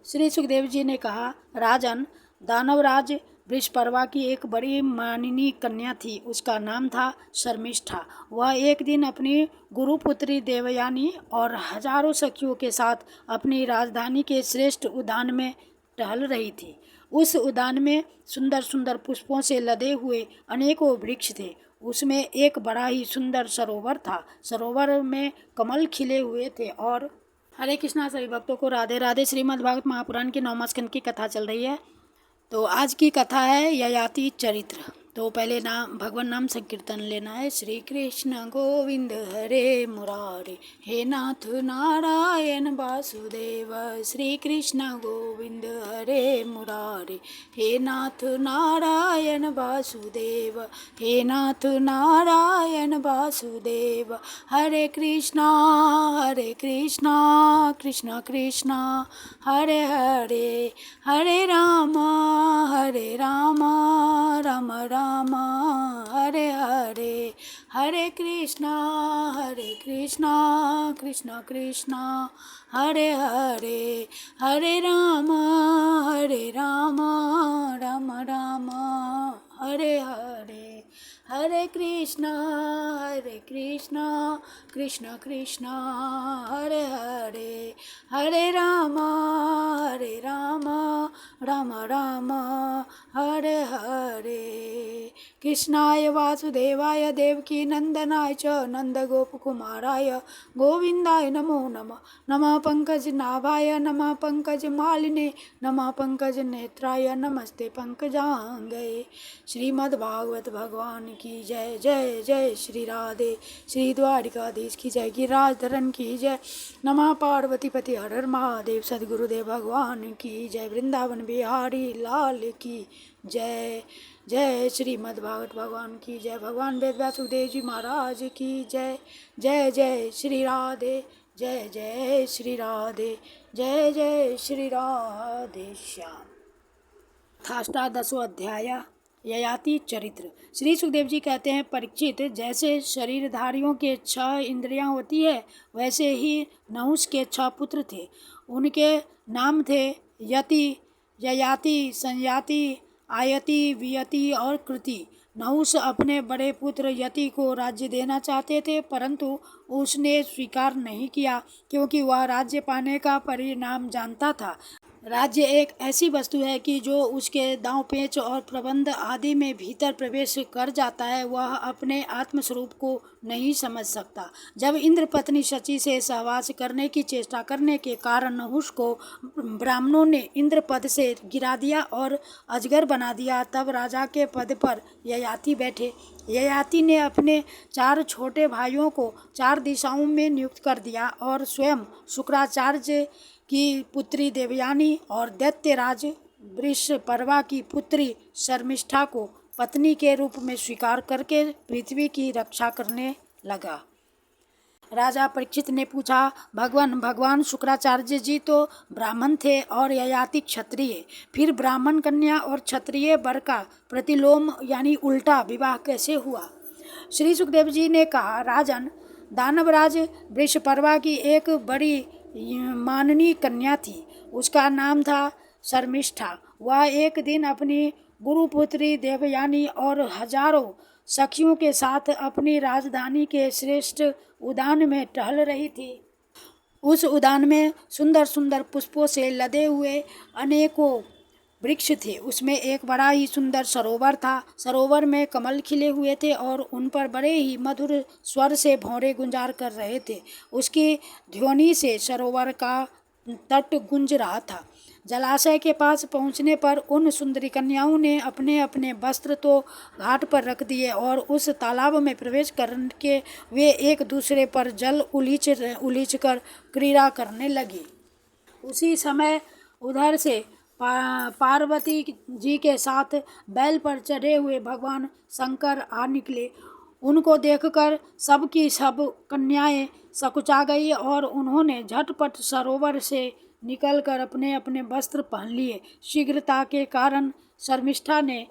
श्री सुखदेव जी ने कहा, राजन, दानवराज वृषपर्वा की एक बड़ी माननीय कन्या थी। उसका नाम था शर्मिष्ठा। वह एक दिन अपनी गुरुपुत्री देवयानी और हजारों सखियों के साथ अपनी राजधानी के श्रेष्ठ उद्यान में टहल रही थी। उस उद्यान में सुंदर सुंदर पुष्पों से लदे हुए अनेकों वृक्ष थे। उसमें एक बड़ा ही सुंदर सरोवर था। सरोवर में कमल खिले हुए थे। और हरे कृष्णा सभी भक्तों को राधे राधे। श्रीमद् भागवत महापुराण के 9वां स्कंद की कथा चल रही है। तो आज की कथा है ययाति चरित्र। तो पहले भगवान नाम संकीर्तन लेना है। श्री कृष्ण गोविंद हरे मुरारे, हे नाथ नारायण वासुदेव। श्री कृष्ण गोविंद हरे मुरारे, हे नाथ नारायण वासुदेव। हे नाथ नारायण वासुदेव। हरे कृष्णा कृष्ण कृष्ण हरे हरे, हरे राम राम राम हरे हरे। हरे कृष्णा कृष्ण कृष्ण हरे हरे, हरे राम राम राम हरे हरे। हरे कृष्णा कृष्ण कृष्ण हरे हरे, हरे राम राम राम हरे हरे। कृष्णाय वासुदेवाय देवकी नंदनाय च नंदगोपकुमाराय गोविंदाय नमो नमः। नमः पंकजनाभाय नमः पंकजमालिने नमः पंकजनेत्राय नमस्ते पंकजांगये। श्रीमद्भागवत भगवान की जय। जय जय श्री राधे। श्री द्वारिकाधीश की जय। गिरिराज धरन की जय। नमः पार्वती पति हर हर महादेव। सद्गुरुदेव भगवान की जय। वृंदावन बिहारी लाल की जय। जय श्रीमद्भागवत भगवान की जय। भगवान वेद व्यास सुखदेव जी महाराज की जय। जय जय श्री राधे। जय जय श्री राधे। जय जय श्री राधे श्याम। अष्टादशों अध्याय ययाति चरित्र। श्री सुखदेव जी कहते हैं, परीक्षित, जैसे शरीरधारियों के 6 इंद्रियां होती है, वैसे ही नहुष के 6 पुत्र थे। उनके नाम थे यति, ययाति, संयाति, आयति, वियति और कृति। नहुष अपने बड़े पुत्र यति को राज्य देना चाहते थे, परंतु उसने स्वीकार नहीं किया, क्योंकि वह राज्य पाने का परिणाम जानता था। राज्य एक ऐसी वस्तु है कि जो उसके दांव पेच और प्रबंध आदि में भीतर प्रवेश कर जाता है, वह अपने आत्मस्वरूप को नहीं समझ सकता। जब इंद्र पत्नी शची से सहवास करने की चेष्टा करने के कारण नहुष को ब्राह्मणों ने इंद्र पद से गिरा दिया और अजगर बना दिया, तब राजा के पद पर ययाति बैठे। ययाति ने अपने 4 छोटे भाइयों को 4 दिशाओं में नियुक्त कर दिया और स्वयं शुक्राचार्य की पुत्री देवयानी और दैत्यराज वृषपर्वा की पुत्री शर्मिष्ठा को पत्नी के रूप में स्वीकार करके पृथ्वी की रक्षा करने लगा। राजा परीक्षित ने पूछा, भगवान शुक्राचार्य जी तो ब्राह्मण थे और ययाति क्षत्रिय, फिर ब्राह्मण कन्या और क्षत्रिय वर का प्रतिलोम यानी उल्टा विवाह कैसे हुआ? श्री सुखदेव जी ने कहा, राजन, दानवराज वृषपर्वा की एक बड़ी माननीय कन्या थी। उसका नाम था शर्मिष्ठा। वह एक दिन अपनी गुरुपुत्री देवयानी और हजारों सखियों के साथ अपनी राजधानी के श्रेष्ठ उद्यान में टहल रही थी। उस उद्यान में सुंदर सुंदर पुष्पों से लदे हुए अनेकों वृक्ष थे। उसमें एक बड़ा ही सुंदर सरोवर था। सरोवर में कमल खिले हुए थे और उन पर बड़े ही मधुर स्वर से भौरे गुंजार कर रहे थे। उसकी ध्वनि से सरोवर का तट गूंज रहा था। जलाशय के पास पहुंचने पर उन सुंदरी कन्याओं ने अपने अपने वस्त्र तो घाट पर रख दिए और उस तालाब में प्रवेश करके वे एक दूसरे पर जल उलीच कर क्रीड़ा करने लगी। उसी समय उधर से पार्वती जी के साथ बैल पर चढ़े हुए भगवान शंकर आ निकले। उनको देखकर सब की सब कन्याएं सकुचा गई और उन्होंने झटपट सरोवर से निकलकर अपने अपने वस्त्र पहन लिए। शीघ्रता के कारण शर्मिष्ठा ने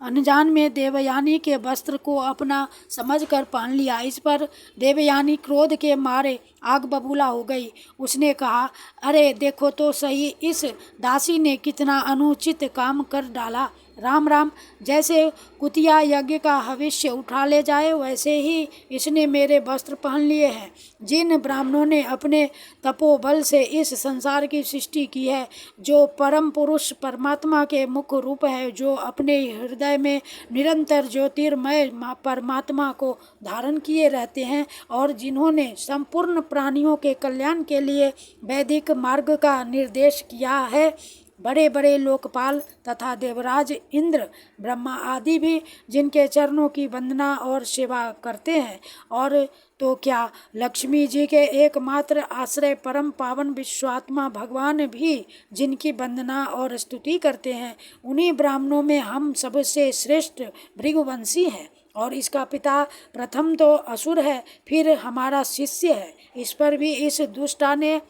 अनजान में देवयानी के वस्त्र को अपना समझकर पहन लिया। इस पर देवयानी क्रोध के मारे आग बबूला हो गई। उसने कहा, अरे देखो तो सही, इस दासी ने कितना अनुचित काम कर डाला। राम राम। जैसे कुतिया यज्ञ का हविष्य उठा ले जाए, वैसे ही इसने मेरे वस्त्र पहन लिए हैं। जिन ब्राह्मणों ने अपने तपोबल से इस संसार की सृष्टि की है, जो परम पुरुष परमात्मा के मुख्य रूप है, जो अपने हृदय में निरंतर ज्योतिर्मय परमात्मा को धारण किए रहते हैं, और जिन्होंने संपूर्ण प्राणियों के कल्याण के लिए वैदिक मार्ग का निर्देश किया है, बड़े बड़े लोकपाल तथा देवराज इंद्र, ब्रह्मा आदि भी जिनके चरणों की वंदना और सेवा करते हैं, और तो क्या लक्ष्मी जी के एकमात्र आश्रय परम पावन विश्वात्मा भगवान भी जिनकी वंदना और स्तुति करते हैं, उन्हीं ब्राह्मणों में हम सबसे श्रेष्ठ भृगुवंशी हैं। और इसका पिता प्रथम तो असुर है, फिर हमारा शिष्य है। इस पर भी इस दुष्टा ने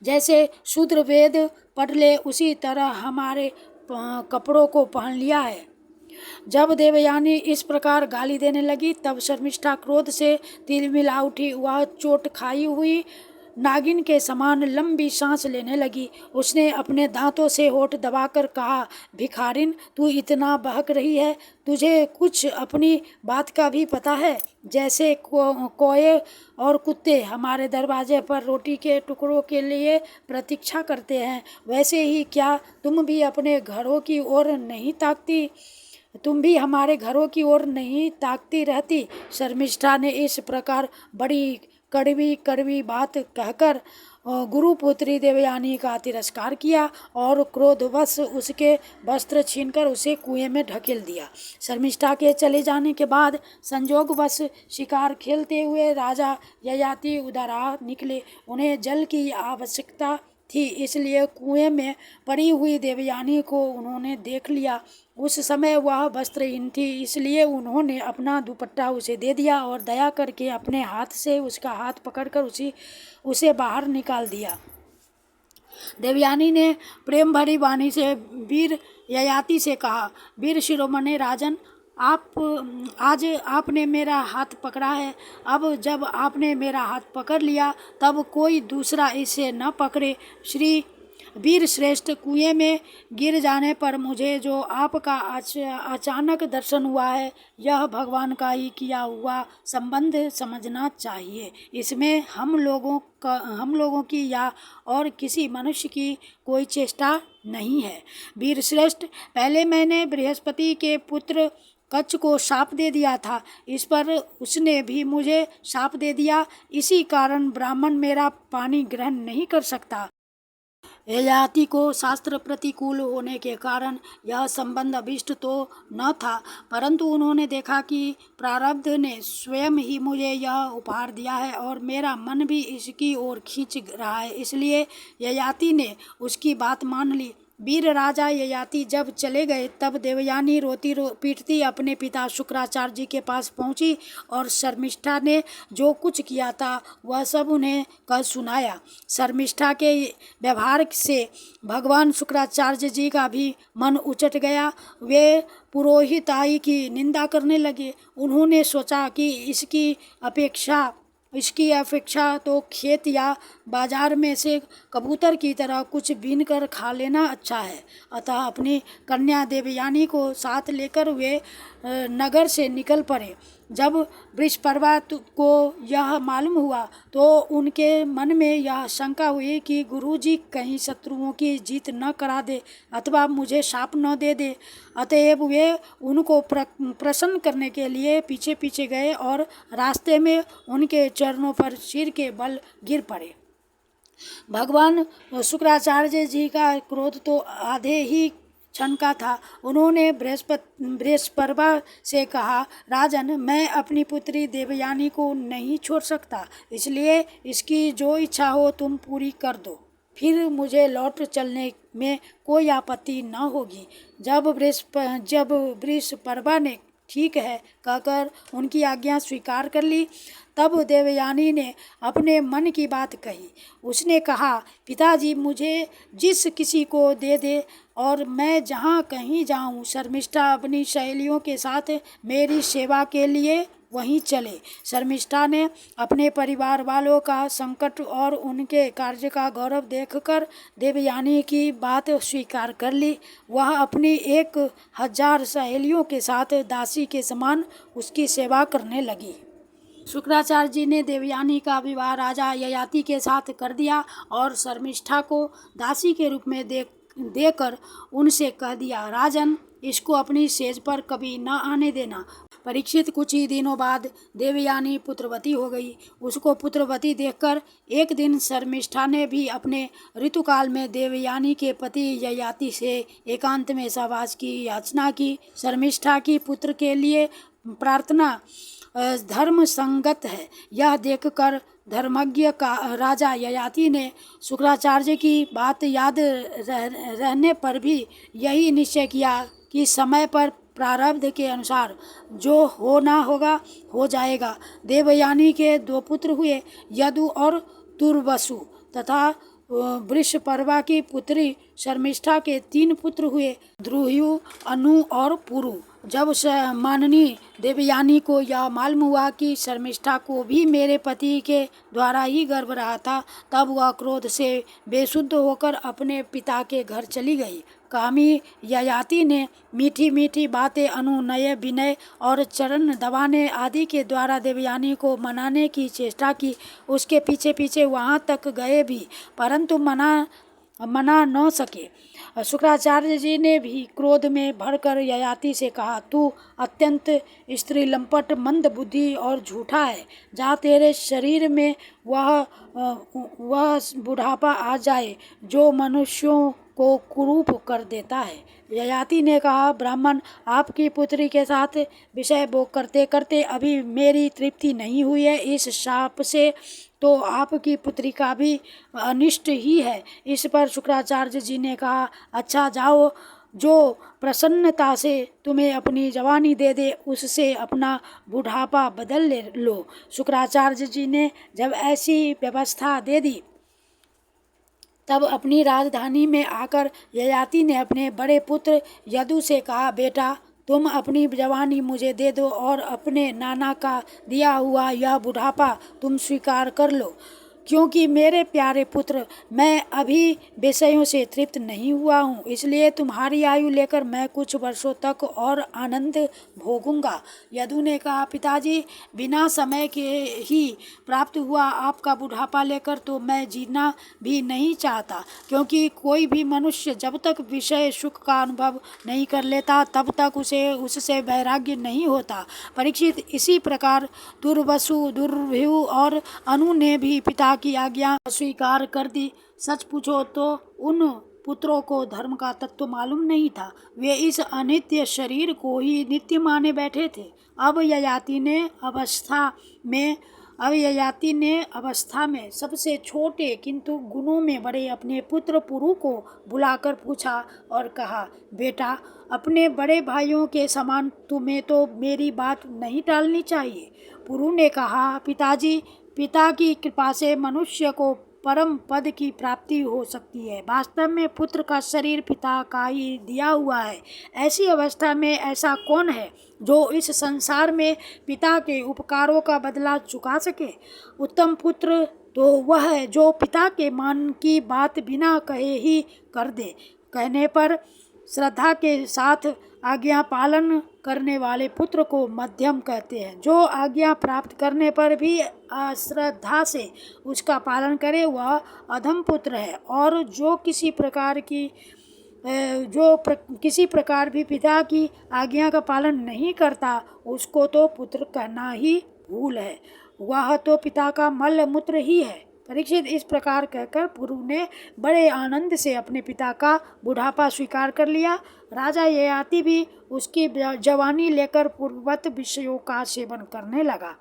जैसे शूद्र वेद पढ़ ले, उसी तरह हमारे कपड़ों को पहन लिया है। जब देवयानी इस प्रकार गाली देने लगी, तब शर्मिष्ठा क्रोध से तिलमिला उठी। वह चोट खाई हुई नागिन के समान लंबी सांस लेने लगी। उसने अपने दांतों से होठ दबाकर कहा, भिखारिन, तू इतना बहक रही है, तुझे कुछ अपनी बात का भी पता है? जैसे कोए और कुत्ते हमारे दरवाजे पर रोटी के टुकड़ों के लिए प्रतीक्षा करते हैं, वैसे ही क्या तुम भी अपने घरों की ओर नहीं ताकती? तुम भी हमारे घरों की ओर नहीं ताकती रहती? शर्मिष्ठा ने इस प्रकार बड़ी कड़वी कड़वी बात कहकर गुरुपुत्री देवयानी का तिरस्कार किया और क्रोधवश उसके वस्त्र छीनकर उसे कुएं में ढकेल दिया। शर्मिष्ठा के चले जाने के बाद संजोगवश शिकार खेलते हुए राजा ययाति उधर आ निकले। उन्हें जल की आवश्यकता थी, इसलिए कुएं में पड़ी हुई देवयानी को उन्होंने देख लिया। उस समय वह वस्त्रहीन थी, इसलिए उन्होंने अपना दुपट्टा उसे दे दिया और दया करके अपने हाथ से उसका हाथ पकड़कर उसे बाहर निकाल दिया। देवयानी ने प्रेम भरी वाणी से वीर ययाति से कहा, वीर शिरोमणि राजन, आज आपने मेरा हाथ पकड़ा है। अब जब आपने मेरा हाथ पकड़ लिया, तब कोई दूसरा इसे न पकड़े। श्री वीर श्रेष्ठ, कुएं में गिर जाने पर मुझे जो आपका अचानक दर्शन हुआ है, यह भगवान का ही किया हुआ संबंध समझना चाहिए। इसमें हम लोगों की या और किसी मनुष्य की कोई चेष्टा नहीं है। वीर श्रेष्ठ, पहले मैंने बृहस्पति के पुत्र कच्छ को शाप दे दिया था, इस पर उसने भी मुझे शाप दे दिया। इसी कारण ब्राह्मण मेरा पानी ग्रहण नहीं कर सकता। ययाति को शास्त्र प्रतिकूल होने के कारण यह संबंध अभिष्ट तो न था, परंतु उन्होंने देखा कि प्रारब्ध ने स्वयं ही मुझे यह उपहार दिया है और मेरा मन भी इसकी ओर खींच रहा है, इसलिए ययाति ने उसकी बात मान ली। वीर राजा ययाति जब चले गए, तब देवयानी रोती पीटती अपने पिता शुक्राचार्य जी के पास पहुंची और शर्मिष्ठा ने जो कुछ किया था वह सब उन्हें कह सुनाया। शर्मिष्ठा के व्यवहार से भगवान शुक्राचार्य जी का भी मन उचट गया। वे पुरोहिताई की निंदा करने लगे। उन्होंने सोचा कि इसकी अपेक्षा तो खेत या बाजार में से कबूतर की तरह कुछ बीन कर खा लेना अच्छा है। अतः अपनी कन्या देवयानी को साथ लेकर वे नगर से निकल पड़े। जब वृषपर्वा को यह मालूम हुआ, तो उनके मन में यह शंका हुई कि गुरुजी कहीं शत्रुओं की जीत न करा दे अथवा मुझे शाप न दे दे। अतएव वे उनको प्रसन्न करने के लिए पीछे पीछे गए और रास्ते में उनके चरणों पर सिर के बल गिर पड़े। भगवान शुक्राचार्य जी का क्रोध तो आधे ही क्षण का था। उन्होंने बृहस्पति से कहा, राजन, मैं अपनी पुत्री देवयानी को नहीं छोड़ सकता, इसलिए इसकी जो इच्छा हो तुम पूरी कर दो, फिर मुझे लौट चलने में कोई आपत्ति न होगी। जब बृहस्पति ने ठीक है कहकर उनकी आज्ञा स्वीकार कर ली, तब देवयानी ने अपने मन की बात कही। उसने कहा, पिताजी, मुझे जिस किसी को दे दे और मैं जहाँ कहीं जाऊँ, शर्मिष्ठा अपनी सहेलियों के साथ मेरी सेवा के लिए वहीं चले। शर्मिष्ठा ने अपने परिवार वालों का संकट और उनके कार्य का गौरव देखकर देवयानी की बात स्वीकार कर ली। वह अपनी 1000 सहेलियों के साथ दासी के समान उसकी सेवा करने लगी। शुक्राचार्य जी ने देवयानी का विवाह राजा ययाति के साथ कर दिया और शर्मिष्ठा को दासी के रूप में देकर उनसे कह दिया, राजन, इसको अपनी सेज पर कभी न आने देना। परीक्षित कुछ ही दिनों बाद देवयानी पुत्रवती हो गई। उसको पुत्रवती देखकर एक दिन शर्मिष्ठा ने भी अपने ऋतुकाल में देवयानी के पति ययाति से एकांत में सहवास की याचना की। शर्मिष्ठा की पुत्र के लिए प्रार्थना धर्म संगत है, यह देखकर धर्मज्ञ का राजा ययाति ने शुक्राचार्य की बात याद रहने पर भी यही निश्चय किया कि समय पर प्रारब्ध के अनुसार जो होना होगा हो जाएगा। देवयानी के 2 पुत्र हुए, यदु और तुर्वसु, तथा वृषपर्वा की पुत्री शर्मिष्ठा के 3 पुत्र हुए, द्रुह्यु, अनु और पुरु। जब माननी देवयानी को यह मालूम हुआ कि शर्मिष्ठा को भी मेरे पति के द्वारा ही गर्भ रहा था, तब वह क्रोध से बेसुध होकर अपने पिता के घर चली गई। कामी ययाति ने मीठी मीठी बातें, अनुनय, विनय और चरण दबाने आदि के द्वारा देवयानी को मनाने की चेष्टा की। उसके पीछे पीछे वहां तक गए भी, परंतु मना न सके। शुक्राचार्य जी ने भी क्रोध में भरकर ययाति से कहा, तू अत्यंत स्त्री लंपट, मंद बुद्धि और झूठा है। जहाँ तेरे शरीर में वह बुढ़ापा आ जाए जो मनुष्यों को कुरूप कर देता है। ययाति ने कहा, ब्राह्मण, आपकी पुत्री के साथ विषय भोग करते करते अभी मेरी तृप्ति नहीं हुई है। इस शाप से तो आपकी पुत्री का भी अनिष्ट ही है। इस पर शुक्राचार्य जी ने कहा, अच्छा जाओ, जो प्रसन्नता से तुम्हें अपनी जवानी दे दे उससे अपना बुढ़ापा बदल लो। शुक्राचार्य जी ने जब ऐसी व्यवस्था दे दी तब अपनी राजधानी में आकर ययाति ने अपने बड़े पुत्र यदु से कहा, बेटा, तुम अपनी जवानी मुझे दे दो और अपने नाना का दिया हुआ यह बुढ़ापा तुम स्वीकार कर लो, क्योंकि मेरे प्यारे पुत्र, मैं अभी विषयों से तृप्त नहीं हुआ हूँ, इसलिए तुम्हारी आयु लेकर मैं कुछ वर्षों तक और आनंद भोगूंगा। यदु ने कहा, पिताजी, बिना समय के ही प्राप्त हुआ आपका बुढ़ापा लेकर तो मैं जीना भी नहीं चाहता, क्योंकि कोई भी मनुष्य जब तक विषय सुख का अनुभव नहीं कर लेता तब तक उसे उससे वैराग्य नहीं होता। परीक्षित, इसी प्रकार दुर्वसु, दुर्व्यू और अनु ने भी पिता की आज्ञा स्वीकार कर दी। सच पूछो तो उन पुत्रों को धर्म का तत्व मालूम नहीं था। वे इस अनित्य शरीर को ही नित्य माने बैठे थे। अब ययाति ने अवस्था में सबसे छोटे किंतु गुणों में बड़े अपने पुत्र पुरु को बुलाकर पूछा और कहा, बेटा, अपने बड़े भाइयों के समान तुम्हें तो मेरी बात नहीं टालनी चाहिए। पुरु ने कहा, पिताजी, पिता की कृपा से मनुष्य को परम पद की प्राप्ति हो सकती है। वास्तव में पुत्र का शरीर पिता का ही दिया हुआ है। ऐसी अवस्था में ऐसा कौन है जो इस संसार में पिता के उपकारों का बदला चुका सके? उत्तम पुत्र तो वह है जो पिता के मान की बात बिना कहे ही कर दे। कहने पर श्रद्धा के साथ आज्ञा पालन करने वाले पुत्र को मध्यम कहते हैं। जो आज्ञा प्राप्त करने पर भी अश्रद्धा से उसका पालन करे वह अधम पुत्र है, और जो किसी प्रकार भी पिता की आज्ञा का पालन नहीं करता उसको तो पुत्र कहना ही भूल है, वह तो पिता का मल मूत्र ही है। परीक्षित, इस प्रकार कहकर पुरु ने बड़े आनंद से अपने पिता का बुढ़ापा स्वीकार कर लिया। राजा ययाति भी उसकी जवानी लेकर पूर्ववत विषयों का सेवन करने लगा।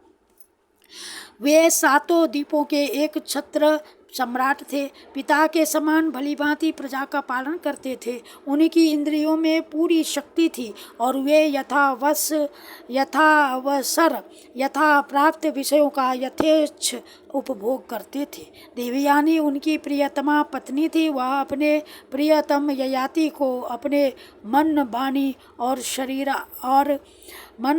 वे 7 द्वीपों के एक छत्र सम्राट थे। पिता के समान भलीभांति प्रजा का पालन करते थे। उनकी इंद्रियों में पूरी शक्ति थी और वे यथावसर यथा प्राप्त विषयों का यथेच्छ उपभोग करते थे। देवयानी उनकी प्रियतमा पत्नी थी। वह अपने प्रियतम ययाति को अपने मन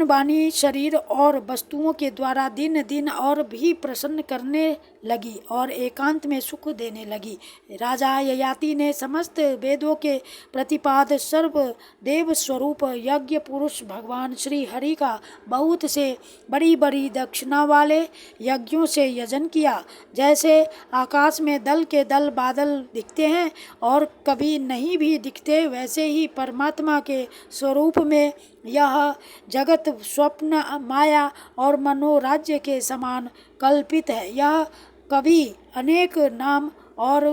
वाणी शरीर और वस्तुओं के द्वारा दिन दिन और भी प्रसन्न करने लगी और एकांत में सुख देने लगी। राजा ययाति ने समस्त वेदों के प्रतिपाद सर्व देव स्वरूप यज्ञ पुरुष भगवान श्री हरि का बहुत से बड़ी बड़ी दक्षिणा वाले यज्ञों से यजन किया। जैसे आकाश में दल के दल बादल दिखते हैं और कभी नहीं भी दिखते, वैसे ही परमात्मा के स्वरूप में यह जगत स्वप्न माया और मनोराज्य के समान कल्पित है। यह कभी अनेक नाम और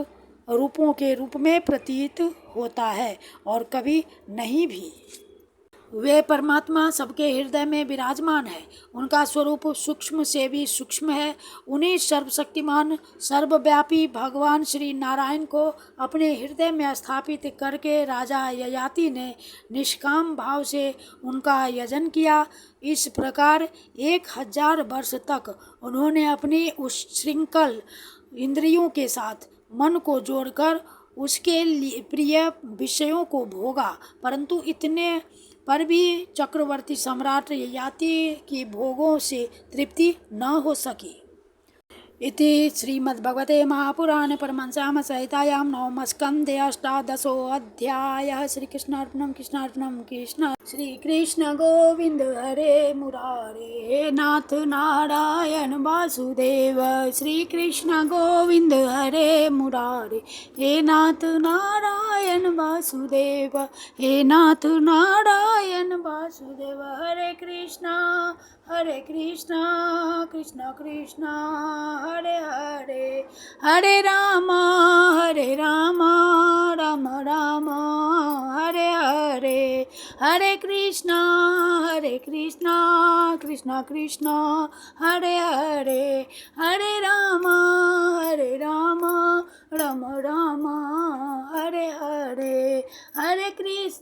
रूपों के रूप में प्रतीत होता है और कभी नहीं भी। वे परमात्मा सबके हृदय में विराजमान है। उनका स्वरूप सूक्ष्म से भी सूक्ष्म है। उन्हीं सर्वशक्तिमान सर्वव्यापी भगवान श्री नारायण को अपने हृदय में स्थापित करके राजा ययाति ने निष्काम भाव से उनका यजन किया। इस प्रकार 1000 वर्ष तक उन्होंने अपनी उस श्रृंखल इंद्रियों के साथ मन को जोड़कर उसके लिए प्रिय विषयों को भोगा, परंतु इतने पर भी चक्रवर्ती सम्राट ययाति की भोगों से तृप्ति न हो सकी। इति श्रीमद्भगवते महापुराणे परमहंस्यां संहितायां नवमस्कन्धे 18 श्रीकृष्णार्पणं कृष्ण श्रीकृष्ण गोविंद हरे मुरारे हे नाथ नारायण वासुदेव। श्रीकृष्ण गोविंद हरे मुरारे हे नाथ नारायण वासुदेव। हे नाथ नारायण वासुदेव। हरे कृष्णा कृष्ण कृष्ण हरे हरे, हरे राम राम राम हरे हरे, हरे कृष्ण कृष्ण कृष्ण हरे हरे, हरे राम राम राम हरे हरे, हरे कृष्ण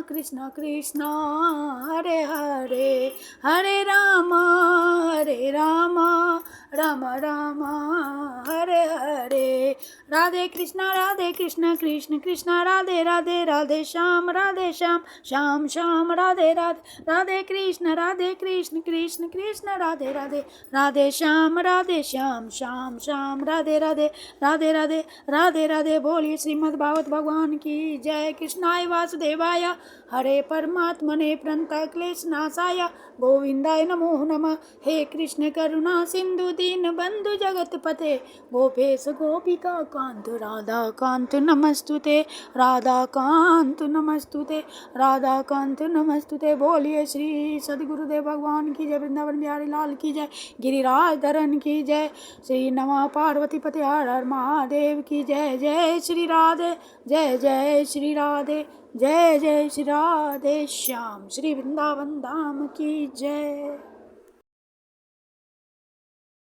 कृष्ण कृष्ण हरे हरे, हरे राम राम राम हरे हरे। राधे कृष्ण कृष्ण कृष्ण राधे राधे, राधे श्याम श्याम श्याम राधे राधे, राधे कृष्ण कृष्ण कृष्ण राधे राधे, राधे श्याम श्याम श्याम राधे राधे, राधे राधे राधे राधे। बोलिए श्रीमद् भागवत भगवान की जय। कृष्णाय वासुदेवाय हरे परमात्मने प्रणत क्लेश नाशाय गोविंदाय नमो नमः। हे कृष्ण करुणा सिंधु दीन बंधु जगतपते गोपेश गोपिका कांत राधा कांत नमस्तुते, राधा कांत नमस्तुते, राधा कांत नमस्तुते। बोलिए श्री सद्गुरुदेव भगवान की जय। वृंदावन बिहारी लाल की जय। गिरिराज धरन की जय। श्री नमः पार्वती पते हर हर महादेव की जय। जय श्री राधे, जय जय श्री राधे, जय जय श्री राधे श्याम। श्री वृंदावन धाम की जय।